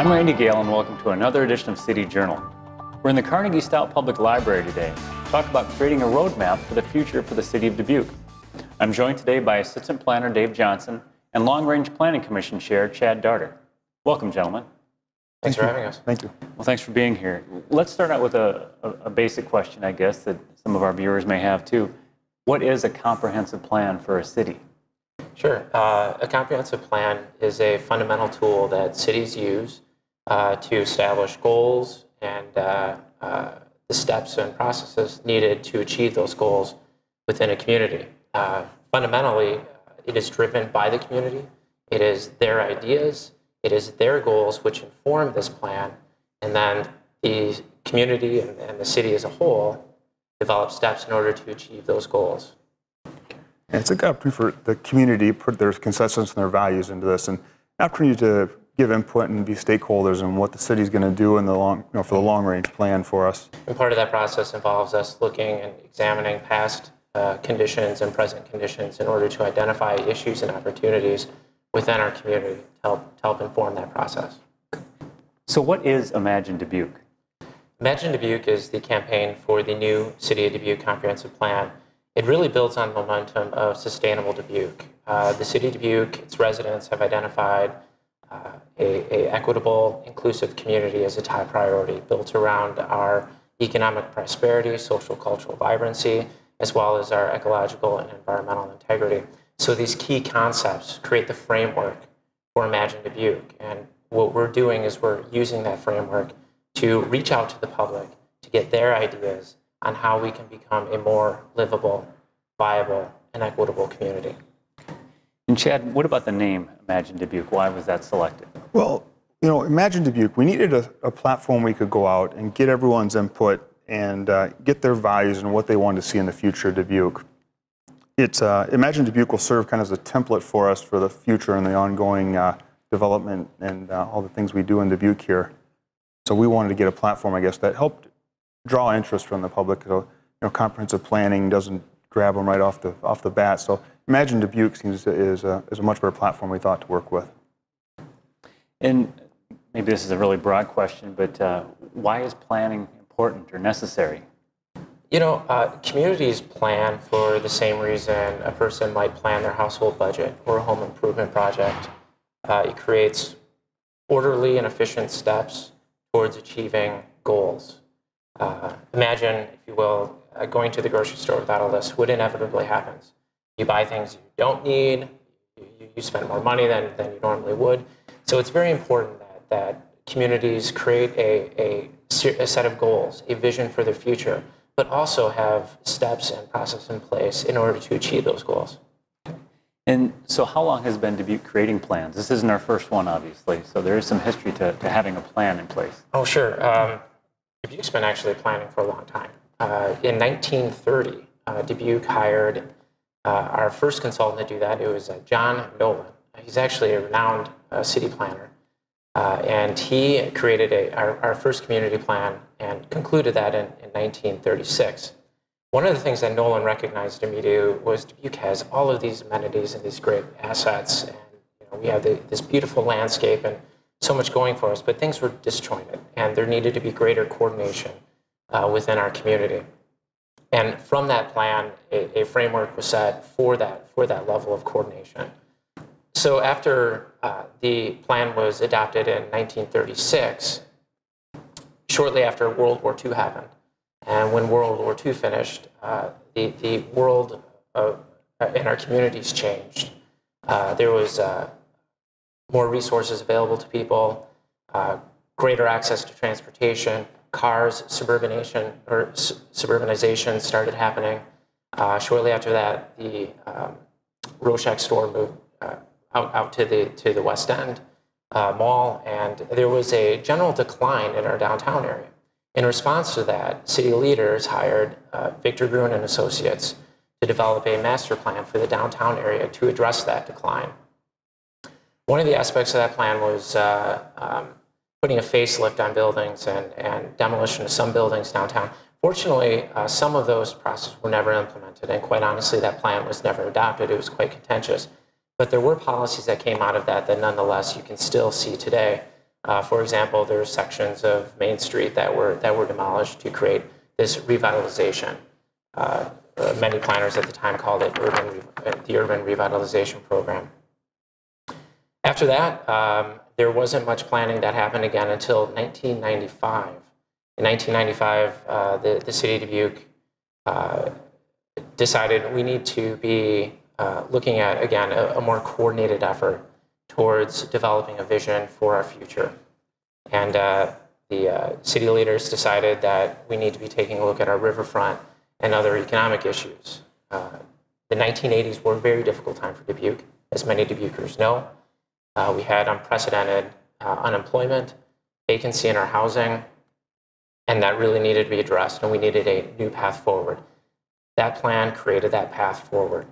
I'm Randy Gale, and welcome to another edition of City Journal. We're in the Carnegie Stout Public Library today to talk about creating a roadmap for the future for the city of Dubuque. I'm joined today by Assistant Planner Dave Johnson and Long Range Planning Commission Chair Chad Darter. Welcome, gentlemen. Thanks for having us. Thank you. Well, thanks for being here. Let's start out with a basic question, I guess, that some of our viewers may have too. What is a comprehensive plan for a city? Sure. A comprehensive plan is a fundamental tool that cities use to establish goals and the steps and processes needed to achieve those goals within a community. Fundamentally, it is driven by the community. It is their ideas. It is their goals which inform this plan, and then the community and the city as a whole develop steps in order to achieve those goals. And it's a good opportunity for the community to put their consensus and their values into this, and an opportunity to give input and be stakeholders in what the city's going to do in the for the long range plan for us. And part of that process involves us looking and examining past conditions and present conditions in order to identify issues and opportunities within our community to help inform that process. So what is Imagine Dubuque? Imagine Dubuque is the campaign for the new City of Dubuque Comprehensive Plan. It really builds on the momentum of Sustainable Dubuque. The City of Dubuque, its residents have identified a equitable, inclusive community as a top priority, built around our economic prosperity, social cultural vibrancy, as well as our ecological and environmental integrity. So these key concepts create the framework for Imagine Dubuque. And what we're doing is we're using that framework to reach out to the public to get their ideas on how we can become a more livable, viable, and equitable community. And Chad, what about the name Imagine Dubuque? Why was that selected? Well, Imagine Dubuque, we needed a platform we could go out and get everyone's input and get their values and what they wanted to see in the future of Dubuque. Imagine Dubuque will serve kind of as a template for us for the future and the ongoing development and all the things we do in Dubuque here. So we wanted to get a platform, I guess, that helped draw interest from the public. So, comprehensive planning doesn't grab them right off the bat. So Imagine Dubuque seems is a much better platform we thought to work with. And maybe this is a really broad question, but why is planning important or necessary? Communities plan for the same reason a person might plan their household budget or a home improvement project. It creates orderly and efficient steps towards achieving goals. Imagine, if you will, going to the grocery store without a list. What inevitably happens? You buy things you don't need, you spend more money than you normally would. So it's very important that communities create a set of goals, a vision for their future, but also have steps and process in place in order to achieve those goals. And so how long has been Dubuque creating plans? This isn't our first one, obviously, so there is some history to having a plan in place. Oh, sure. Dubuque's been actually planning for a long time. In 1930, Dubuque hired our first consultant to do that. It was John Nolan. He's actually a renowned city planner. And he created our first community plan and concluded that in 1936. One of the things that Nolan recognized immediately was Dubuque has all of these amenities and these great assets, and we have this beautiful landscape and so much going for us, but things were disjointed, and there needed to be greater coordination within our community. And from that plan, a framework was set for that level of coordination. So after the plan was adopted in 1936, shortly after World War II happened, and when World War II finished, the world in our communities changed. There was more resources available to people, greater access to transportation, cars, suburbanization started happening. Shortly after that, the Rorschach store moved out to the West End Mall, and there was a general decline in our downtown area. In response to that, city leaders hired Victor Gruen and Associates to develop a master plan for the downtown area to address that decline. One of the aspects of that plan was putting a facelift on buildings and demolition of some buildings downtown. Fortunately, some of those processes were never implemented, and quite honestly, that plan was never adopted. It was quite contentious. But there were policies that came out of that nonetheless you can still see today. For example, there are sections of Main Street that were demolished to create this revitalization. Many planners at the time called it the Urban Revitalization Program. After that, there wasn't much planning that happened again until 1995. In 1995, the city of Dubuque decided we need to be looking at, again, a more coordinated effort towards developing a vision for our future. And the city leaders decided that we need to be taking a look at our riverfront and other economic issues. The 1980s were a very difficult time for Dubuque, as many Dubuquers know. We had unprecedented unemployment, vacancy in our housing, and that really needed to be addressed, and we needed a new path forward. That plan created that path forward.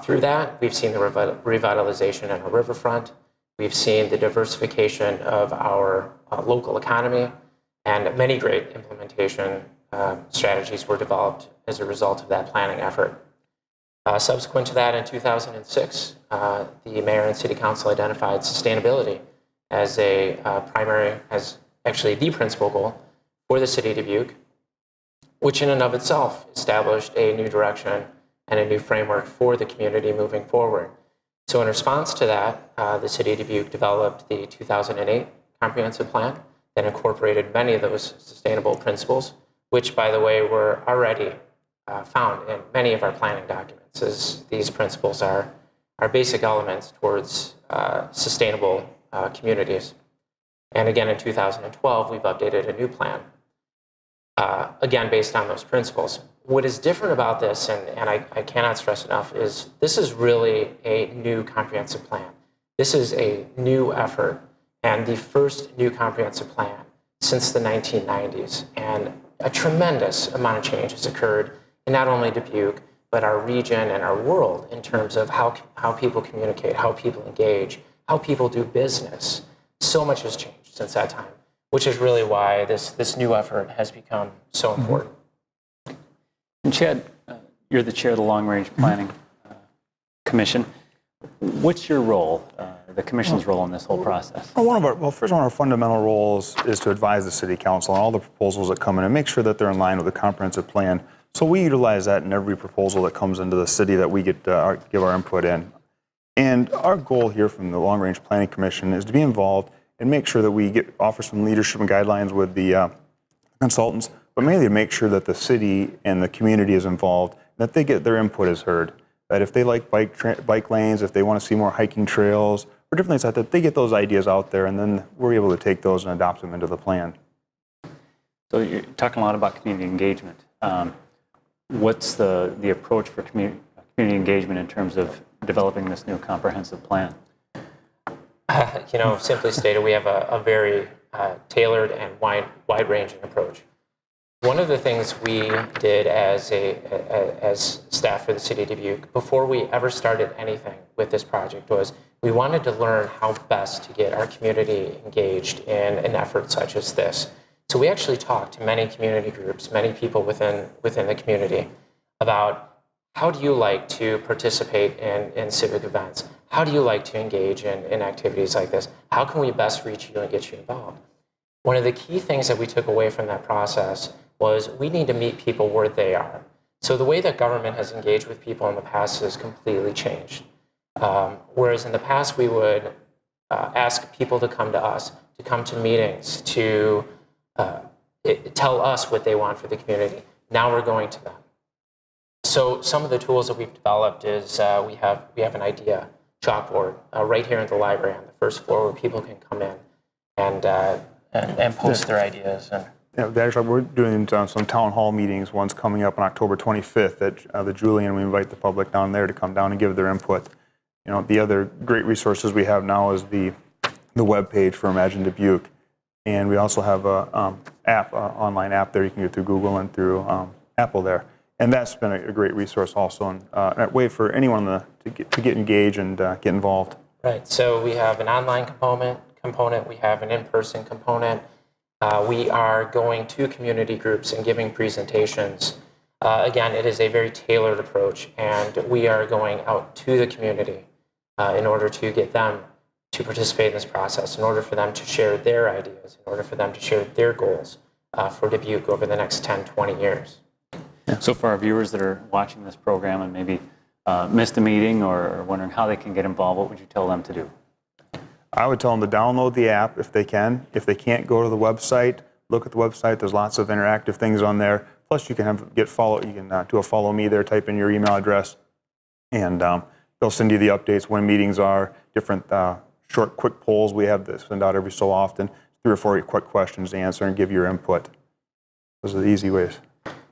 Through that, we've seen the revitalization in our riverfront. We've seen the diversification of our local economy, and many great implementation strategies were developed as a result of that planning effort. Subsequent to that, in 2006, the mayor and city council identified sustainability as actually the principal goal for the city of Dubuque, which in and of itself established a new direction and a new framework for the community moving forward. So in response to that, the city of Dubuque developed the 2008 comprehensive plan that incorporated many of those sustainable principles, which, by the way, were already found in many of our planning documents, as these principles are basic elements towards sustainable communities. And again, in 2012, we've updated a new plan, again, based on those principles. What is different about this, and I cannot stress enough, is this is really a new comprehensive plan. This is a new effort and the first new comprehensive plan since the 1990s. And a tremendous amount of change has occurred in not only Dubuque, but our region and our world in terms of how people communicate, how people engage, how people do business. So much has changed since that time, which is really why this new effort has become so important. And Chad, you're the chair of the Long Range Planning Commission. What's your role, the commission's role in this whole process? Well, first one of our fundamental roles is to advise the city council on all the proposals that come in and make sure that they're in line with the comprehensive plan. So we utilize that in every proposal that comes into the city that we get give our input in. And our goal here from the Long Range Planning Commission is to be involved and make sure that we offer some leadership and guidelines with the consultants, but mainly to make sure that the city and the community is involved, that they get their input is heard. That if they like bike lanes, if they want to see more hiking trails, or different things like that, they get those ideas out there, and then we're able to take those and adopt them into the plan. So you're talking a lot about community engagement. What's the approach for community engagement in terms of developing this new comprehensive plan? Simply stated, we have a very tailored and wide-ranging approach. One of the things we did as staff for the city of Dubuque before we ever started anything with this project was we wanted to learn how best to get our community engaged in an effort such as this. So we actually talked to many community groups, many people within the community about how do you like to participate in civic events? How do you like to engage in activities like this? How can we best reach you and get you involved? One of the key things that we took away from that process was we need to meet people where they are. So the way that government has engaged with people in the past has completely changed. Whereas in the past we would ask people to come to us, to come to meetings, to tell us what they want for the community. Now we're going to them. So some of the tools that we've developed is we have an idea chalkboard right here in the library on the first floor where people can come in and post their ideas. Actually, we're doing some town hall meetings. One's coming up on October 25th at the Julian. We invite the public down there to come down and give their input. The other great resources we have now is the web page for Imagine Dubuque, and we also have a online app there you can get through Google and through Apple there, and that's been a great resource also, and a way for anyone to get engaged and get involved. Right. So we have an online component. We have an in-person component. We are going to community groups and giving presentations. Again, it is a very tailored approach, and we are going out to the community in order to get them to participate in this process, in order for them to share their ideas, in order for them to share their goals for Dubuque over the next 10, 20 years. So for our viewers that are watching this program and maybe missed a meeting or wondering how they can get involved, what would you tell them to do? I would tell them to download the app if they can. If they can't, go to the website, look at the website. There's lots of interactive things on there. Plus, you can do a follow me there, type in your email address, and they'll send you the updates when meetings are, different short, quick polls we have that send out every so often, 3 or 4 quick questions to answer and give your input. Those are the easy ways.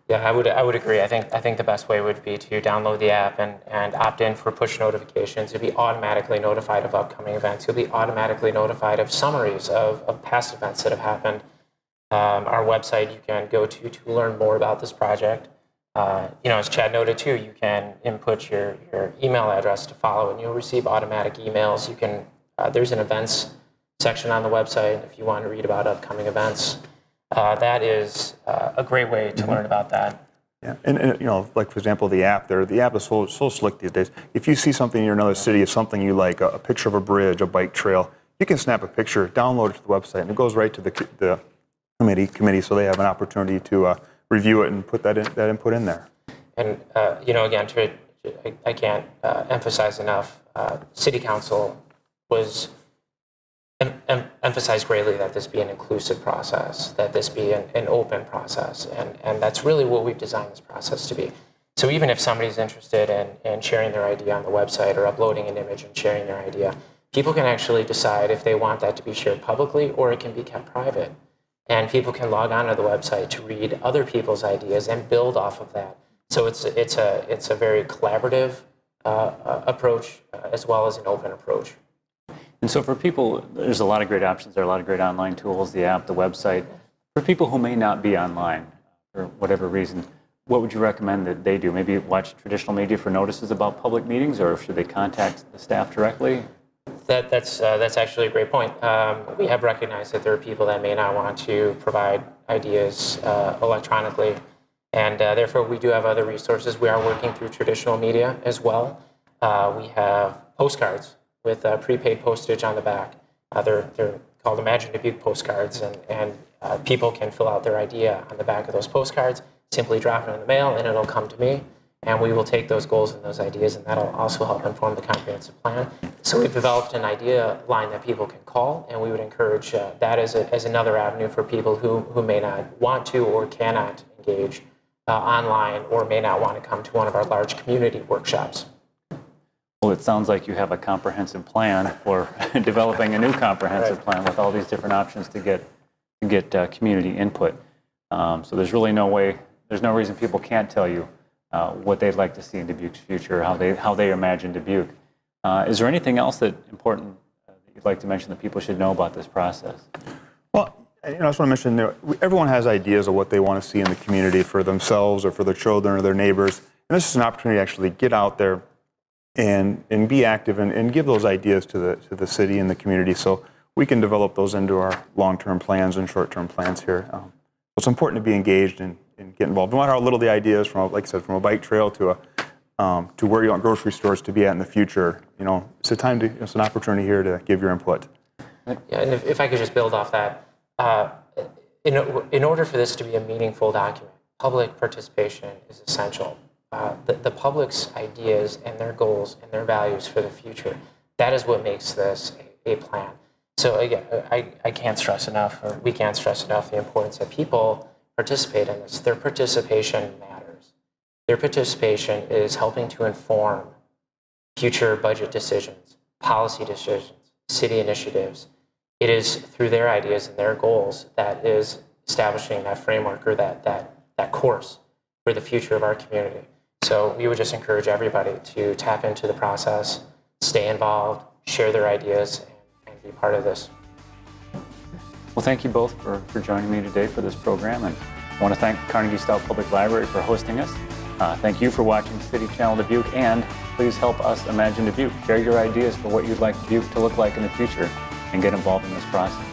Yeah, I would agree. I think the best way would be to download the app and opt in for push notifications. You'll be automatically notified of upcoming events. You'll be automatically notified of summaries of past events that have happened. Our website you can go to learn more about this project. As Chad noted too, you can input your email address to follow, and you'll receive automatic emails. You can there's an events section on the website if you want to read about upcoming events. That is a great way to learn about that. Yeah, and like for example, the app there. The app is so slick these days. If you see something in another city, if something you like, a picture of a bridge, a bike trail, you can snap a picture, download it to the website, and it goes right to the committee, so they have an opportunity to review it and put that input in there. And again, I can't emphasize enough. City Council was emphasized greatly that this be an inclusive process, that this be an open process, and that's really what we've designed this process to be. So even if somebody's interested in sharing their idea on the website or uploading an image and sharing their idea, people can actually decide if they want that to be shared publicly or it can be kept private. And people can log on to the website to read other people's ideas and build off of that. So it's a very collaborative approach as well as an open approach. And so for people, there's a lot of great options. There are a lot of great online tools, the app, the website. For people who may not be online for whatever reason, what would you recommend that they do? Maybe watch traditional media for notices about public meetings, or should they contact the staff directly? That's actually a great point. We have recognized that there are people that may not want to provide ideas electronically, and therefore we do have other resources. We are working through traditional media as well. We have postcards with prepaid postage on the back. They're called Imagine Dubuque postcards, and people can fill out their idea on the back of those postcards, simply drop it in the mail, and it'll come to me, and we will take those goals and those ideas, and that'll also help inform the comprehensive plan. So we've developed an idea line that people can call, and we would encourage that as another avenue for people who may not want to or cannot engage online or may not want to come to one of our large community workshops. Well, it sounds like you have a comprehensive plan for developing a new comprehensive plan with all these different options to get community input. So there's really there's no reason people can't tell you what they'd like to see in Dubuque's future, how they imagine Dubuque. Is there anything else important that you'd like to mention that people should know about this process? Well, I just want to mention, everyone has ideas of what they want to see in the community for themselves or for their children or their neighbors. And this is an opportunity to actually get out there and be active and give those ideas to the city and the community so we can develop those into our long-term plans and short-term plans here. It's important to be engaged and get involved. No matter how little the idea is, from, like I said, from a bike trail to where you want grocery stores to be at in the future, it's it's an opportunity here to give your input. Yeah, and if I could just build off that, in order for this to be a meaningful document, public participation is essential. The public's ideas and their goals and their values for the future, that is what makes this a plan. So again, I can't stress enough, or we can't stress enough, the importance that people participate in this. Their participation matters. Their participation is helping to inform future budget decisions, policy decisions, city initiatives. It is through their ideas and their goals that is establishing that framework or that course for the future of our community. So we would just encourage everybody to tap into the process, stay involved, share their ideas, and be part of this. Well, thank you both for joining me today for this program, and I want to thank Carnegie Stout Public Library for hosting us. Thank you for watching City Channel Dubuque, and please help us imagine Dubuque. Share your ideas for what you'd like Dubuque to look like in the future and get involved in this process.